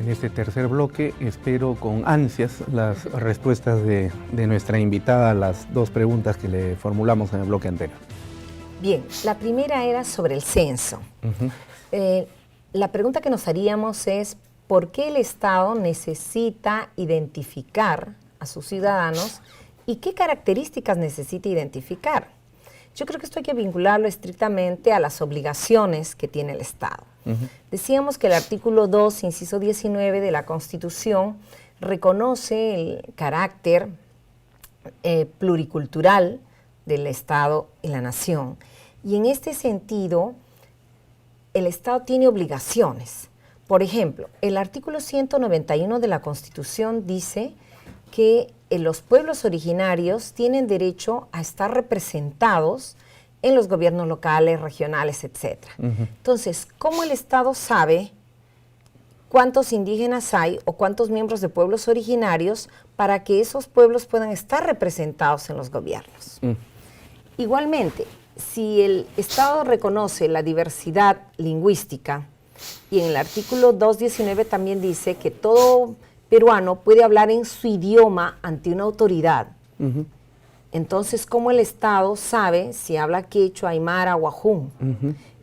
En este tercer bloque espero con ansias las respuestas de nuestra invitada a las dos preguntas que le formulamos en el bloque anterior. Bien, la primera era sobre el censo. La pregunta que nos haríamos es, ¿por qué el Estado necesita identificar a sus ciudadanos y qué características necesita identificar? Yo creo que esto hay que vincularlo estrictamente a las obligaciones que tiene el Estado. Decíamos que el artículo 2, inciso 19 de la Constitución reconoce el carácter pluricultural del Estado y la nación. Y en este sentido, el Estado tiene obligaciones. Por ejemplo, el artículo 191 de la Constitución dice que los pueblos originarios tienen derecho a estar representados en los gobiernos locales, regionales, etc. Entonces, ¿cómo el Estado sabe cuántos indígenas hay o cuántos miembros de pueblos originarios para que esos pueblos puedan estar representados en los gobiernos? Igualmente, si el Estado reconoce la diversidad lingüística, y en el artículo 219 también dice que todo peruano puede hablar en su idioma ante una autoridad, entonces, ¿cómo el Estado sabe si habla quechua, aymara o ajún?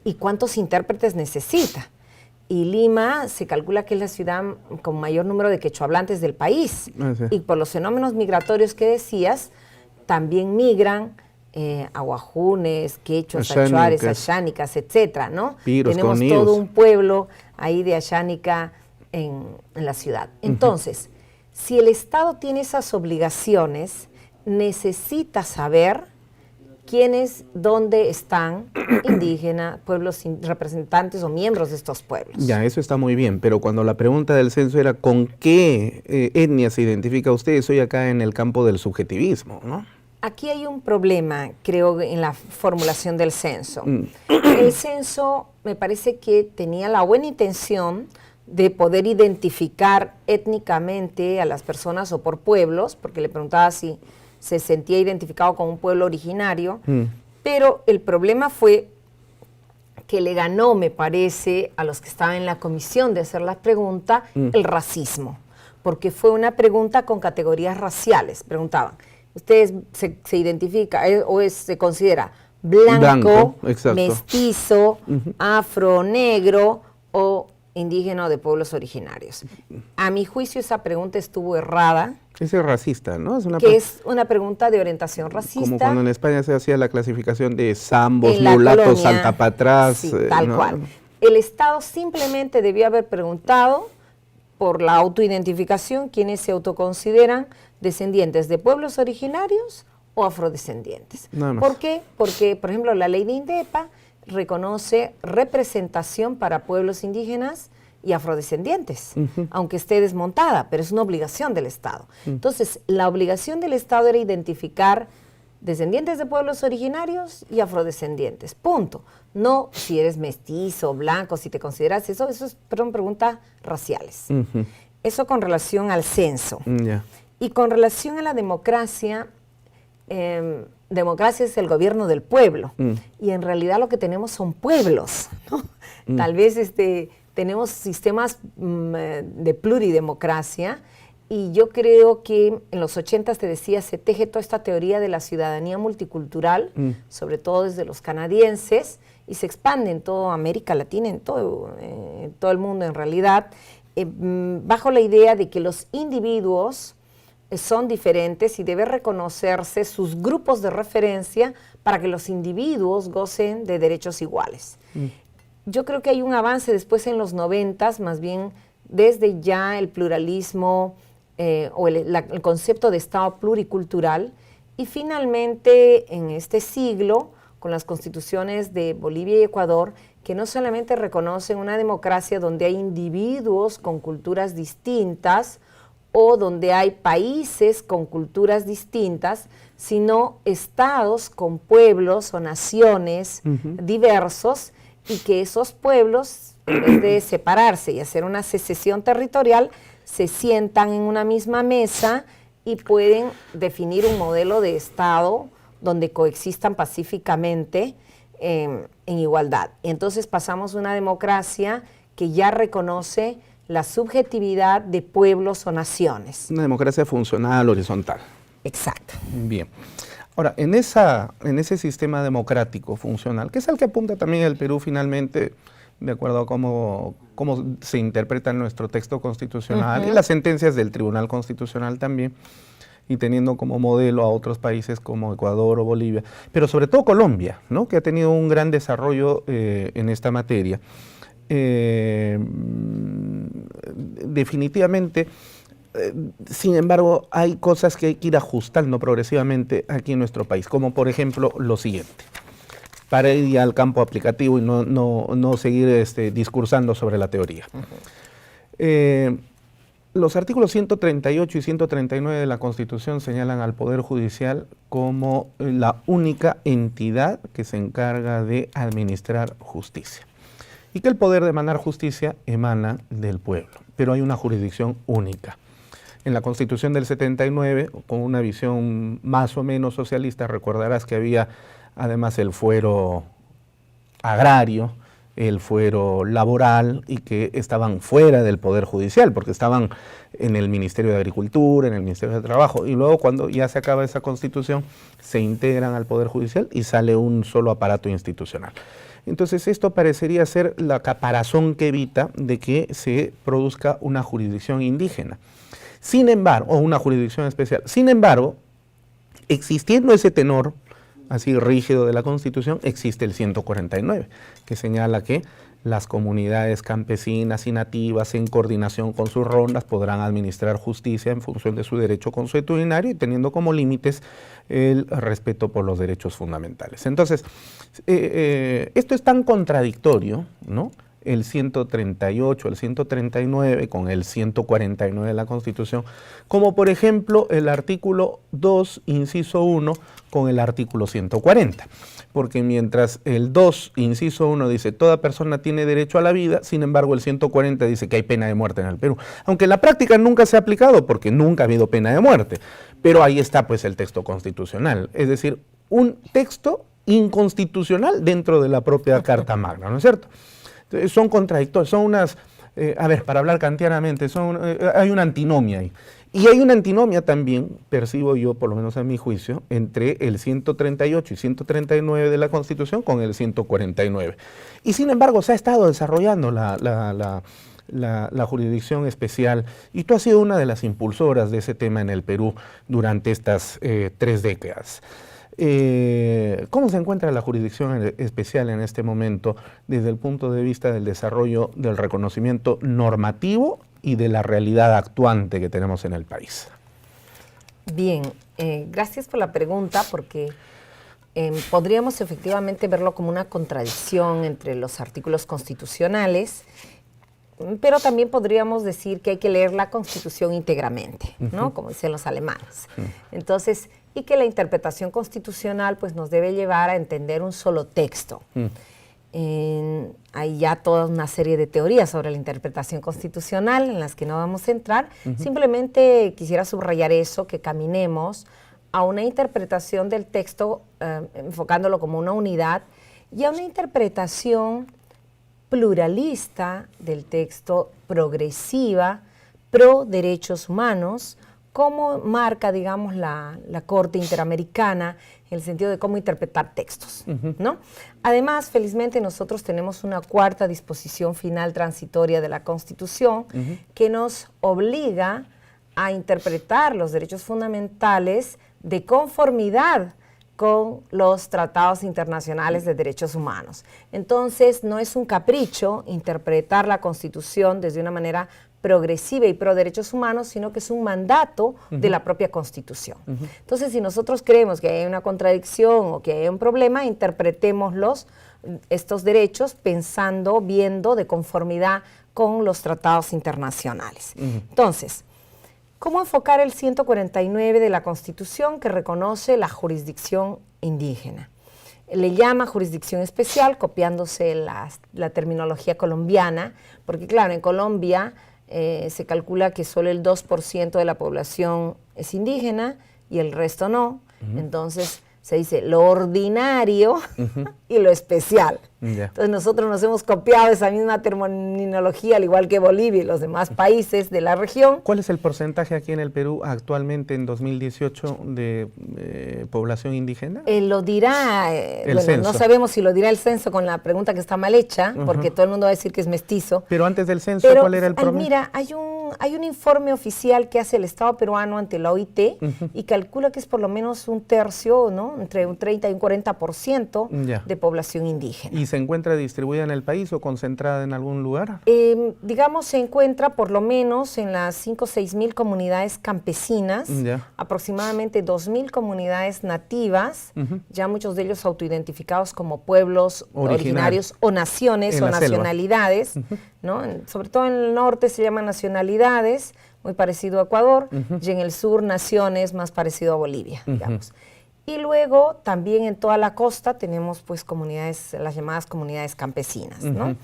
¿Y cuántos intérpretes necesita? Y Lima se calcula que es la ciudad con mayor número de quechohablantes del país. Y por los fenómenos migratorios que decías, también migran aguajunes, quechuas, achuares, ayánicas, etcétera, ¿no? Piros, tenemos conillos. todo un pueblo ahí de ayánica en la ciudad. Entonces, si el Estado tiene esas obligaciones, necesita saber quiénes, dónde están indígenas, pueblos representantes o miembros de estos pueblos. Ya, eso está muy bien, pero cuando la pregunta del censo era ¿con qué etnia se identifica usted? Estoy acá en el campo del subjetivismo, ¿no? Aquí hay un problema, creo, en la formulación del censo. El censo me parece que tenía la buena intención de poder identificar étnicamente a las personas o por pueblos, porque le preguntaba si se sentía identificado con un pueblo originario, pero el problema fue que le ganó, me parece, a los que estaban en la comisión de hacer la pregunta, el racismo, porque fue una pregunta con categorías raciales. Preguntaban, ¿usted se identifica se considera blanco mestizo, afro, negro o indígena o de pueblos originarios? A mi juicio esa pregunta estuvo errada. Es racista, ¿no? Es una pregunta de orientación racista. Como cuando en España se hacía la clasificación de zambos, mulatos, saltapatrás. Sí, tal cual. El Estado simplemente debió haber preguntado por la autoidentificación quiénes se autoconsideran descendientes de pueblos originarios o afrodescendientes. ¿Por qué? Porque, por ejemplo, la ley de INDEPA reconoce representación para pueblos indígenas y afrodescendientes, aunque esté desmontada, pero es una obligación del Estado. Entonces, la obligación del Estado era identificar descendientes de pueblos originarios y afrodescendientes, punto. No si eres mestizo, blanco, si te consideras eso es preguntas raciales. Eso con relación al censo. Y con relación a la democracia, democracia es el gobierno del pueblo, y en realidad lo que tenemos son pueblos, ¿no? Tal vez tenemos sistemas de pluridemocracia, y yo creo que en los 80 te decía, se teje toda esta teoría de la ciudadanía multicultural, sobre todo desde los canadienses, y se expande en toda América Latina, en todo el mundo en realidad, bajo la idea de que los individuos son diferentes y debe reconocerse sus grupos de referencia para que los individuos gocen de derechos iguales. Yo creo que hay un avance después en los 90, más bien desde ya el pluralismo o el concepto de Estado pluricultural, y finalmente en este siglo, con las constituciones de Bolivia y Ecuador, que no solamente reconocen una democracia donde hay individuos con culturas distintas, o donde hay países con culturas distintas, sino estados con pueblos o naciones diversos, y que esos pueblos, en vez de separarse y hacer una secesión territorial, se sientan en una misma mesa y pueden definir un modelo de Estado donde coexistan pacíficamente en igualdad. Entonces pasamos a una democracia que ya reconoce la subjetividad de pueblos o naciones. Una democracia funcional, horizontal. Exacto. Bien. Ahora, en ese sistema democrático funcional, que es al que apunta también el Perú finalmente, de acuerdo a cómo se interpreta nuestro texto constitucional y las sentencias del Tribunal Constitucional también, y teniendo como modelo a otros países como Ecuador o Bolivia, pero sobre todo Colombia, ¿no?, que ha tenido un gran desarrollo en esta materia. Definitivamente, sin embargo, hay cosas que hay que ir ajustando progresivamente aquí en nuestro país, como por ejemplo lo siguiente, para ir ya al campo aplicativo y no seguir discursando sobre la teoría. Los artículos 138 y 139 de la Constitución señalan al Poder Judicial como la única entidad que se encarga de administrar justicia, y que el poder de emanar justicia emana del pueblo, pero hay una jurisdicción única. En la Constitución del 79, con una visión más o menos socialista, recordarás que había además el fuero agrario, el fuero laboral, y que estaban fuera del Poder Judicial, porque estaban en el Ministerio de Agricultura, en el Ministerio de Trabajo, y luego cuando ya se acaba esa Constitución, se integran al Poder Judicial y sale un solo aparato institucional. Entonces esto parecería ser la caparazón que evita de que se produzca una jurisdicción indígena. Sin embargo, o una jurisdicción especial. Sin embargo, existiendo ese tenor así rígido de la Constitución, existe el 149, que señala que las comunidades campesinas y nativas, en coordinación con sus rondas, podrán administrar justicia en función de su derecho consuetudinario y teniendo como límites el respeto por los derechos fundamentales. Entonces, esto es tan contradictorio, ¿no?, el 138, el 139 con el 149 de la Constitución, como por ejemplo el artículo 2, inciso 1, con el artículo 140. Porque mientras el 2, inciso 1 dice toda persona tiene derecho a la vida, sin embargo el 140 dice que hay pena de muerte en el Perú. Aunque en la práctica nunca se ha aplicado porque nunca ha habido pena de muerte. Pero ahí está pues el texto constitucional, es decir, un texto inconstitucional dentro de la propia Carta Magna, ¿no es cierto? Son contradictorios, son unas, para hablar kantianamente, hay una antinomia ahí. Y hay una antinomia también, percibo yo, por lo menos a mi juicio, entre el 138 y 139 de la Constitución con el 149. Y sin embargo se ha estado desarrollando la jurisdicción especial, y tú has sido una de las impulsoras de ese tema en el Perú durante estas 3 décadas. ¿Cómo se encuentra la jurisdicción especial en este momento desde el punto de vista del desarrollo del reconocimiento normativo y de la realidad actuante que tenemos en el país? Bien, gracias por la pregunta, porque podríamos efectivamente verlo como una contradicción entre los artículos constitucionales, pero también podríamos decir que hay que leer la Constitución íntegramente, ¿no?, como dicen los alemanes. Entonces, y que la interpretación constitucional pues nos debe llevar a entender un solo texto. Hay ya toda una serie de teorías sobre la interpretación constitucional en las que no vamos a entrar. Simplemente quisiera subrayar eso, que caminemos a una interpretación del texto enfocándolo como una unidad y a una interpretación pluralista del texto, progresiva, pro derechos humanos, como marca, digamos, la Corte Interamericana en el sentido de cómo interpretar textos, ¿no? Además, felizmente nosotros tenemos una 4ª disposición final transitoria de la Constitución que nos obliga a interpretar los derechos fundamentales de conformidad con los tratados internacionales de derechos humanos. Entonces, no es un capricho interpretar la Constitución desde una manera progresiva y pro derechos humanos, sino que es un mandato de la propia Constitución. Entonces, si nosotros creemos que hay una contradicción o que hay un problema, interpretémoslos, estos derechos, pensando, viendo de conformidad con los tratados internacionales. Entonces, ¿cómo enfocar el 149 de la Constitución, que reconoce la jurisdicción indígena? Le llama jurisdicción especial, copiándose la terminología colombiana, porque claro, en Colombia se calcula que solo el 2% de la población es indígena y el resto no. Entonces, se dice lo ordinario y lo especial. Entonces nosotros nos hemos copiado esa misma terminología, al igual que Bolivia y los demás países de la región. ¿Cuál es el porcentaje aquí en el Perú actualmente en 2018 de población indígena? Lo dirá, bueno, censo. No sabemos si lo dirá el censo con la pregunta que está mal hecha, porque todo el mundo va a decir que es mestizo. Pero antes del censo, ¿cuál era el promedio? Mira, hay un informe oficial que hace el Estado peruano ante la OIT y calcula que es por lo menos un tercio, ¿no? Entre un 30 y un 40% de población indígena. ¿Y se encuentra distribuida en el país o concentrada en algún lugar? Digamos, se encuentra por lo menos en las 5 o 6 mil comunidades campesinas, aproximadamente 2.000 comunidades nativas, ya muchos de ellos autoidentificados como pueblos originarios o naciones o nacionalidades, ¿no? Sobre todo en el norte se llaman nacionalidades, muy parecido a Ecuador, y en el sur naciones, más parecido a Bolivia, digamos. Y luego también en toda la costa tenemos pues comunidades, las llamadas comunidades campesinas, ¿no?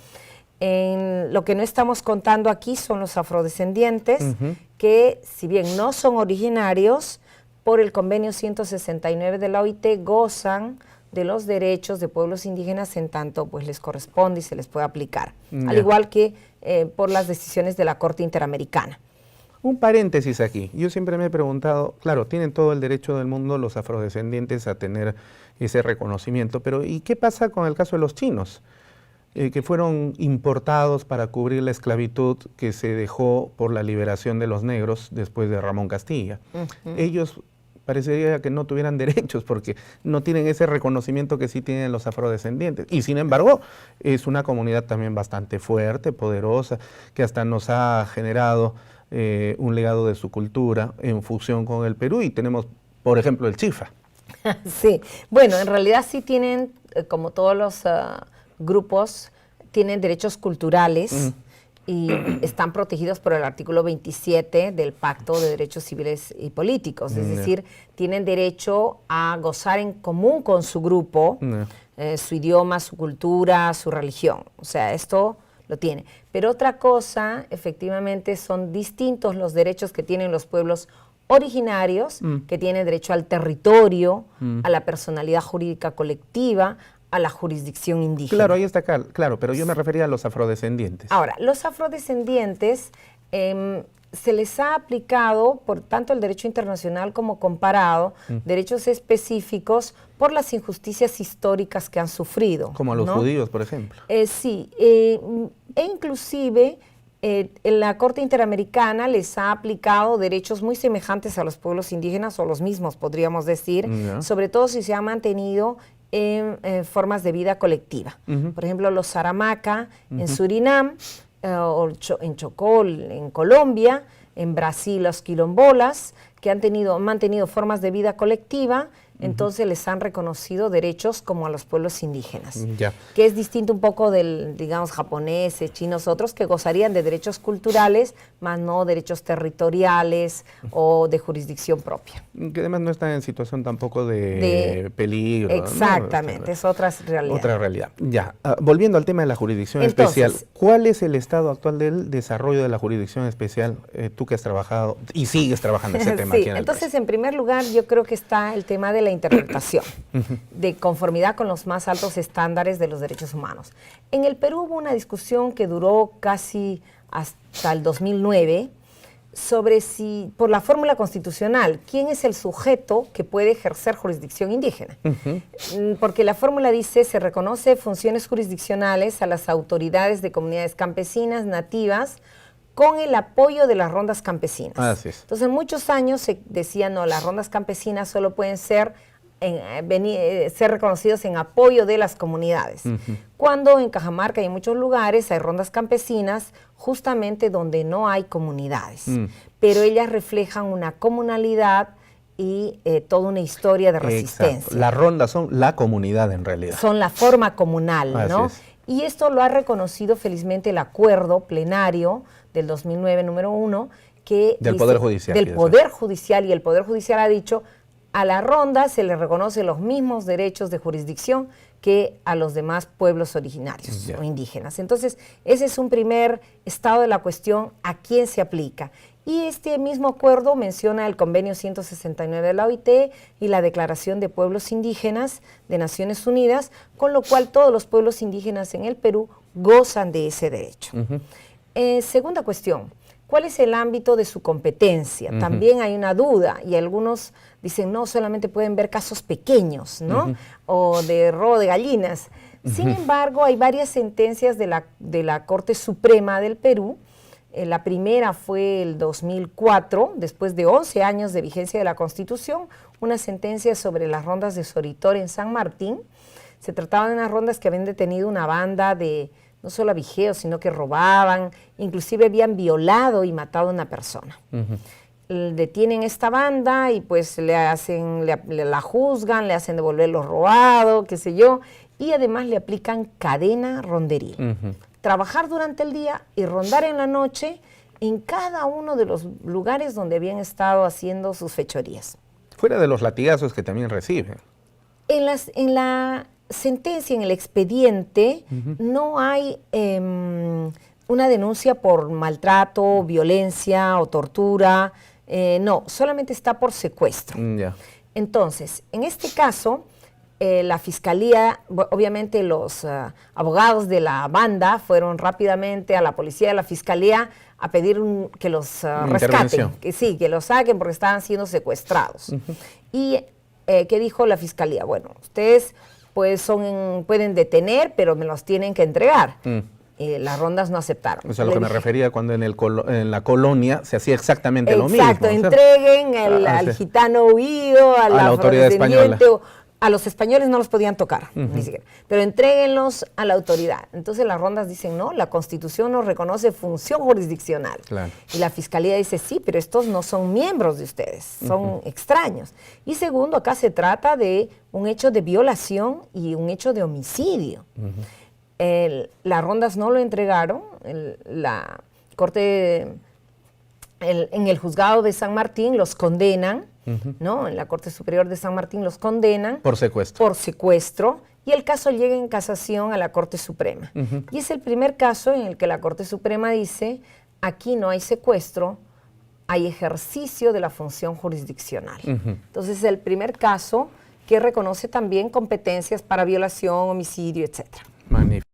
Lo que no estamos contando aquí son los afrodescendientes, que si bien no son originarios, por el convenio 169 de la OIT gozan de los derechos de pueblos indígenas en tanto pues les corresponde y se les puede aplicar, al igual que por las decisiones de la Corte Interamericana. Un paréntesis aquí. Yo siempre me he preguntado, claro, tienen todo el derecho del mundo los afrodescendientes a tener ese reconocimiento, pero ¿y qué pasa con el caso de los chinos? Que fueron importados para cubrir la esclavitud que se dejó por la liberación de los negros después de Ramón Castilla. Ellos parecería que no tuvieran derechos porque no tienen ese reconocimiento que sí tienen los afrodescendientes. Y sin embargo, es una comunidad también bastante fuerte, poderosa, que hasta nos ha generado un legado de su cultura en fusión con el Perú, y tenemos, por ejemplo, el Chifa. Sí, bueno, en realidad sí tienen, como todos los grupos, tienen derechos culturales y están protegidos por el artículo 27 del Pacto de Derechos Civiles y Políticos, es decir, tienen derecho a gozar en común con su grupo, su idioma, su cultura, su religión, o sea, esto lo tiene. Pero otra cosa, efectivamente, son distintos los derechos que tienen los pueblos originarios, que tienen derecho al territorio, a la personalidad jurídica colectiva, a la jurisdicción indígena. Claro, ahí está, claro, pero yo me refería a los afrodescendientes. Ahora, los afrodescendientes se les ha aplicado, por tanto el derecho internacional como comparado, derechos específicos por las injusticias históricas que han sufrido. Como a los judíos, por ejemplo. Sí, e inclusive la Corte Interamericana les ha aplicado derechos muy semejantes a los pueblos indígenas, o los mismos, podríamos decir, sobre todo si se ha mantenido en formas de vida colectiva. Por ejemplo, los Saramacá en Surinam, en Chocó, en Colombia, en Brasil los quilombolas, que han mantenido formas de vida colectiva, entonces les han reconocido derechos como a los pueblos indígenas, que es distinto un poco del, digamos, japoneses, chinos, otros que gozarían de derechos culturales, más no derechos territoriales o de jurisdicción propia. Que además no están en situación tampoco de peligro. Exactamente, ¿no? Es otra realidad. Otra realidad. Ya, volviendo al tema de la jurisdicción especial, ¿cuál es el estado actual del desarrollo de la jurisdicción especial? Tú que has trabajado y sigues trabajando ese tema aquí en el país. Entonces, en primer lugar, yo creo que está el tema de la interpretación, de conformidad con los más altos estándares de los derechos humanos. En el Perú hubo una discusión que duró casi hasta el 2009 sobre si, por la fórmula constitucional, quién es el sujeto que puede ejercer jurisdicción indígena. Porque la fórmula dice, se reconoce funciones jurisdiccionales a las autoridades de comunidades campesinas, nativas, con el apoyo de las rondas campesinas. Así es. Entonces, muchos años se decía, no, las rondas campesinas solo pueden ser reconocidos en apoyo de las comunidades. Cuando en Cajamarca y en muchos lugares hay rondas campesinas justamente donde no hay comunidades, pero ellas reflejan una comunalidad y toda una historia de resistencia. Exacto. Las rondas son la comunidad en realidad. Son la forma comunal, ¿no? Así es. Y esto lo ha reconocido felizmente el acuerdo plenario del 2009, número 1, que del Poder Judicial. Del Poder Judicial, y el Poder Judicial ha dicho, a la ronda se le reconoce los mismos derechos de jurisdicción que a los demás pueblos originarios o indígenas. Entonces, ese es un primer estado de la cuestión, a quién se aplica. Y este mismo acuerdo menciona el convenio 169 de la OIT y la Declaración de Pueblos Indígenas de Naciones Unidas, con lo cual todos los pueblos indígenas en el Perú gozan de ese derecho. Segunda cuestión, ¿cuál es el ámbito de su competencia? También hay una duda y algunos dicen, no, solamente pueden ver casos pequeños, ¿no? O de robo de gallinas. Sin embargo, hay varias sentencias de la Corte Suprema del Perú. La primera fue el 2004, después de 11 años de vigencia de la Constitución, una sentencia sobre las rondas de Soritor en San Martín. Se trataba de unas rondas que habían detenido una banda de no solo abigeos, sino que robaban, inclusive habían violado y matado a una persona. Detienen esta banda y pues la juzgan, le hacen devolver lo robado, qué sé yo, y además le aplican cadena ronderil. Trabajar durante el día y rondar en la noche en cada uno de los lugares donde habían estado haciendo sus fechorías. Fuera de los latigazos que también reciben. En la sentencia, en el expediente, no hay una denuncia por maltrato, violencia o tortura. No, solamente está por secuestro. Entonces, en este caso, la fiscalía, obviamente los abogados de la banda fueron rápidamente a la policía y a la fiscalía a pedir que los rescaten, que los saquen porque estaban siendo secuestrados. ¿Y qué dijo la fiscalía? Bueno, ustedes pues pueden detener, pero me los tienen que entregar. Las rondas no aceptaron. O sea, lo que me refería cuando en la colonia se hacía exactamente lo mismo. Exacto, entreguen al gitano huido, a la autoridad española. A los españoles no los podían tocar, ni siquiera, pero entréguenlos a la autoridad. Entonces las rondas dicen, no, la Constitución nos reconoce función jurisdiccional. Y la Fiscalía dice, sí, pero estos no son miembros de ustedes, son extraños. Y segundo, acá se trata de un hecho de violación y un hecho de homicidio. Las rondas no lo entregaron, la Corte, en el juzgado de San Martín los condenan, ¿no? En la Corte Superior de San Martín los condenan. Por secuestro. Por secuestro. Y el caso llega en casación a la Corte Suprema. Y es el primer caso en el que la Corte Suprema dice, aquí no hay secuestro, hay ejercicio de la función jurisdiccional. Entonces es el primer caso que reconoce también competencias para violación, homicidio, etc. Magnífico.